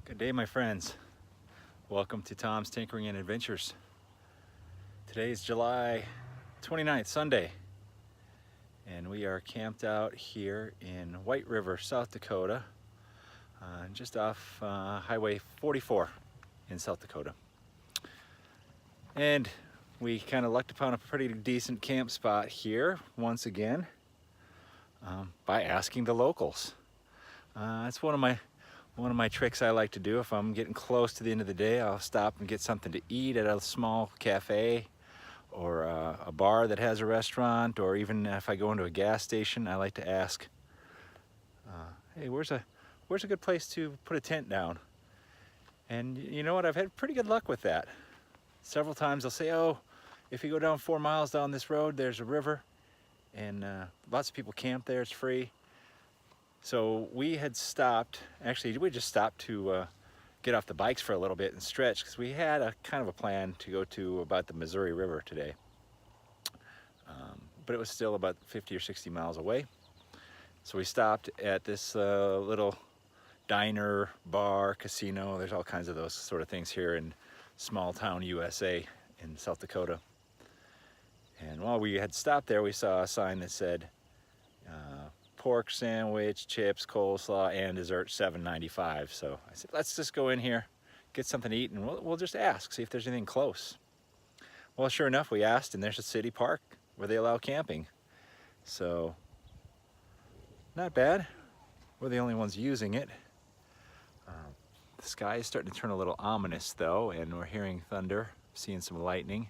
Good day, my friends. Welcome to Tom's Tinkering and Adventures. Today is July 29th, Sunday, and we are camped out here in White River, South Dakota, just off Highway 44 in South Dakota. And we kind of lucked upon a pretty decent camp spot here once again by asking the locals. It's one of my tricks I like to do. If I'm getting close to the end of the day, I'll stop and get something to eat at a small cafe or a bar that has a restaurant, or even if I go into a gas station, I like to ask, hey, where's a good place to put a tent down? And you know what, I've had pretty good luck with that. Several times they'll say, oh, if you go down 4 miles down this road, there's a river, and lots of people camp there, it's free. So we had stopped, actually we just stopped to get off the bikes for a little bit and stretch, because we had a kind of a plan to go to about the Missouri River today. But it was still about 50 or 60 miles away. So we stopped at this little diner, bar, casino. There's all kinds of those sort of things here in small town USA in South Dakota. And while we had stopped there, we saw a sign that said, pork sandwich, chips, coleslaw, and dessert, $7.95. So I said, let's just go in here, get something to eat, and we'll just ask, see if there's anything close. Well, sure enough, we asked, and there's a city park where they allow camping. So, not bad. We're the only ones using it. The sky is starting to turn a little ominous, though, and we're hearing thunder, seeing some lightning.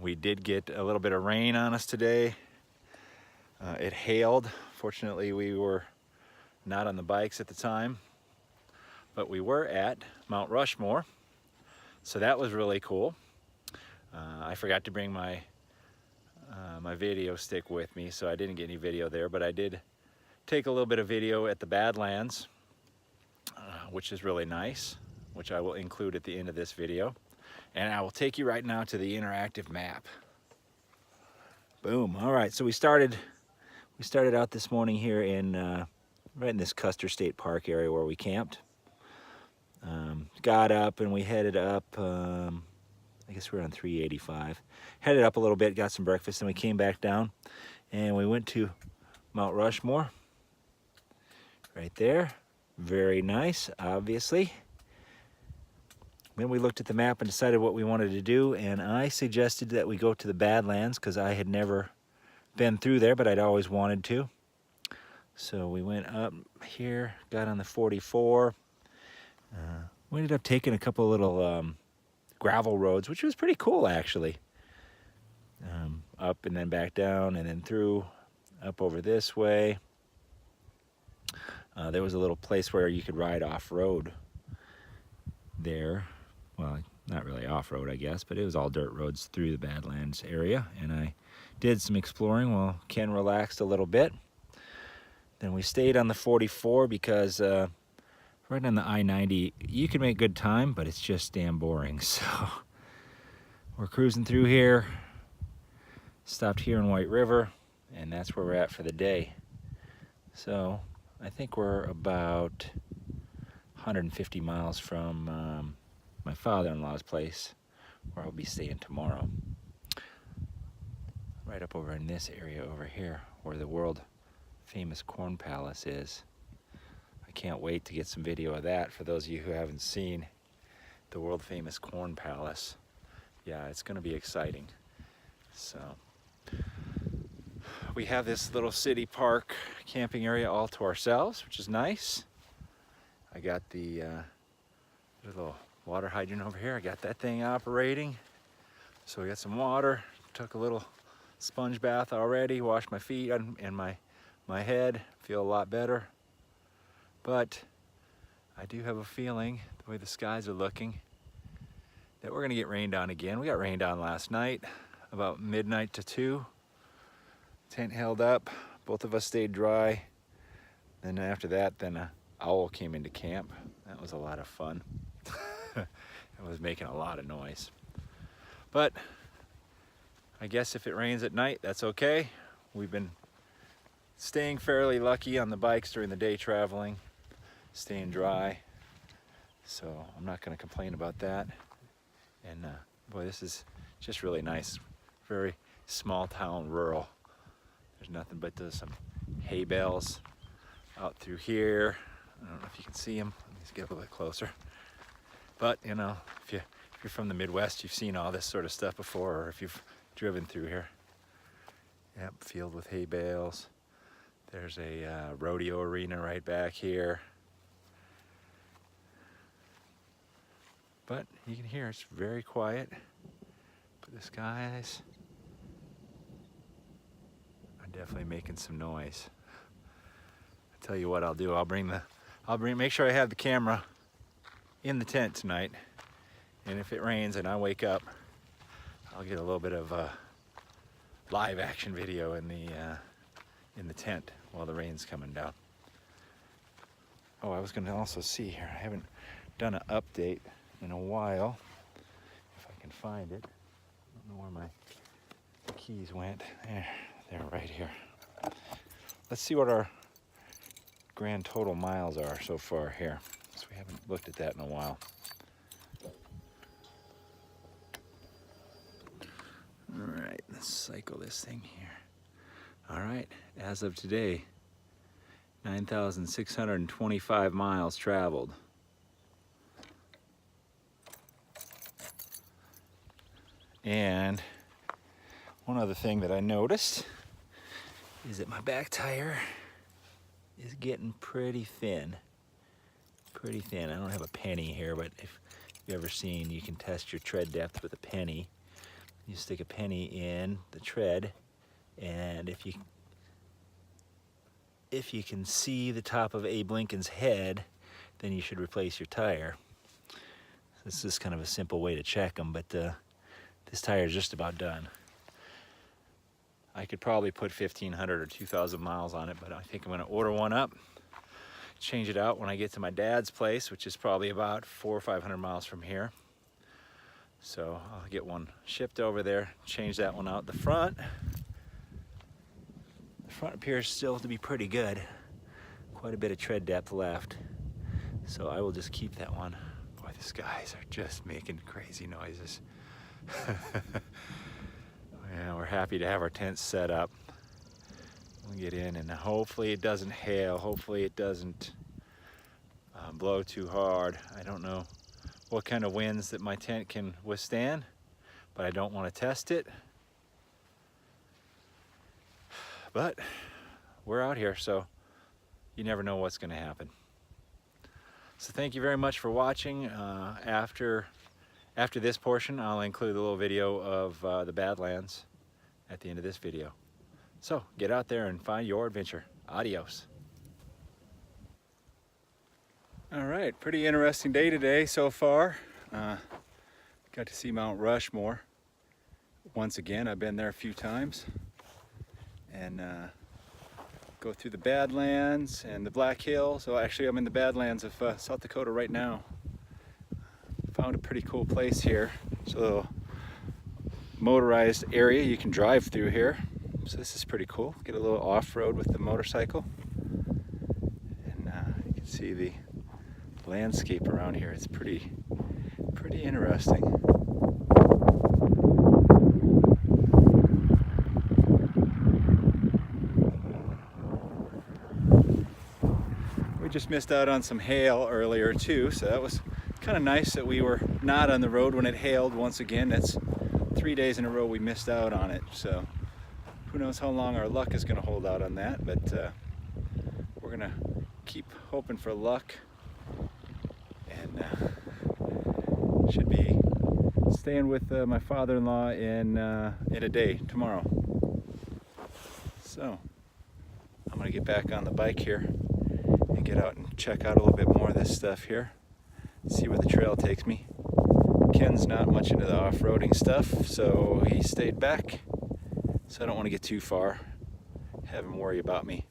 We did get a little bit of rain on us today. It hailed. Fortunately, we were not on the bikes at the time, but we were at Mount Rushmore, so that was really cool. I forgot to bring my video stick with me, so I didn't get any video there, but I did take a little bit of video at the Badlands, which is really nice, which I will include at the end of this video. And I will take you right now to the interactive map. Boom. All right, so we started out this morning here in right in this Custer State Park area where we camped. Got up and we headed up, I guess we're on 385. Headed up a little bit, got some breakfast, and we came back down and we went to Mount Rushmore. Right there. Very nice, obviously. Then we looked at the map and decided what we wanted to do, and I suggested that we go to the Badlands because I had never been through there, but I'd always wanted to. So we went up here, got on the 44. We ended up taking a couple little gravel roads, which was pretty cool, actually. Up and then back down and then through, up over this way. There was a little place where you could ride off-road there. Well, not really off-road, I guess, but it was all dirt roads through the Badlands area, and I did some exploring while Ken relaxed a little bit. Then we stayed on the 44 because right on the I-90, you can make good time, but it's just damn boring. So we're cruising through here, stopped here in White River, and that's where we're at for the day. So I think we're about 150 miles from my father-in-law's place, where I'll be staying tomorrow. Right up over in this area over here, where the world famous Corn Palace is. I can't wait to get some video of that for those of you who haven't seen the world famous Corn Palace. Yeah, it's gonna be exciting. So we have this little city park camping area all to ourselves, which is nice. I got the little water hydrant over here. I got that thing operating. So we got some water. Took a little sponge bath already. Washed my feet and my head. Feel a lot better. But I do have a feeling, the way the skies are looking, that we're gonna get rained on again. We got rained on last night, about midnight to 2. Tent held up. Both of us stayed dry. Then after that, an owl came into camp. That was a lot of fun. It was making a lot of noise. But I guess if it rains at night, that's okay. We've been staying fairly lucky on the bikes during the day traveling, staying dry. So I'm not going to complain about that. And boy, this is just really nice. Very small town, rural. There's nothing but some hay bales out through here. I don't know if you can see them. Let me just get a little bit closer. But you know, if you're from the Midwest, you've seen all this sort of stuff before, or if you've driven through here. Yep, field with hay bales. There's a rodeo arena right back here. But you can hear it's very quiet. But the skies are definitely making some noise. I tell you what I'll do. Make sure I have the camera in the tent tonight. And if it rains and I wake up, I'll get a little bit of live action video in the tent while the rain's coming down. Oh, I was going to also see here. I haven't done an update in a while. If I can find it. I don't know where my keys went. They're right here. Let's see what our grand total miles are so far here. So we haven't looked at that in a while. All right, let's cycle this thing here. All right, as of today, 9,625 miles traveled. And one other thing that I noticed is that my back tire is getting pretty thin. Pretty thin. I don't have a penny here, but if you've ever seen, you can test your tread depth with a penny. You stick a penny in the tread, and if you can see the top of Abe Lincoln's head, then you should replace your tire. This is kind of a simple way to check them, but this tire is just about done. I could probably put 1,500 or 2,000 miles on it, but I think I'm going to order one up, change it out when I get to my dad's place, which is probably about 400 or 500 miles from here. So I'll get one shipped over there, change that one out. The front appears still to be pretty good. Quite a bit of tread depth left. So I will just keep that one. Boy, the skies are just making crazy noises. Yeah, we're happy to have our tents set up. We'll get in, and hopefully it doesn't hail. Hopefully it doesn't blow too hard. I don't know what kind of winds that my tent can withstand, but I don't want to test it. But we're out here, so you never know what's going to happen. So thank you very much for watching. After this portion, I'll include a little video of the Badlands at the end of this video. So get out there and find your adventure. Adios. All right, pretty interesting day today so far. Got to see Mount Rushmore once again. I've been there a few times, and go through the Badlands and the Black Hills. So actually I'm in the Badlands of South Dakota right now. Found a pretty cool place here. It's a little motorized area you can drive through here. So this is pretty cool. Get a little off-road with the motorcycle. And you can see the landscape around here. It's pretty interesting. We just missed out on some hail earlier too, so that was kind of nice that we were not on the road when it hailed once again. That's 3 days in a row we missed out on it, so who knows how long our luck is going to hold out on that, but we're going to keep hoping for luck, and should be staying with my father-in-law in a day tomorrow. So I'm going to get back on the bike here and get out and check out a little bit more of this stuff here, see where the trail takes me. Ken's not much into the off-roading stuff, so he stayed back, so I don't want to get too far, have him worry about me.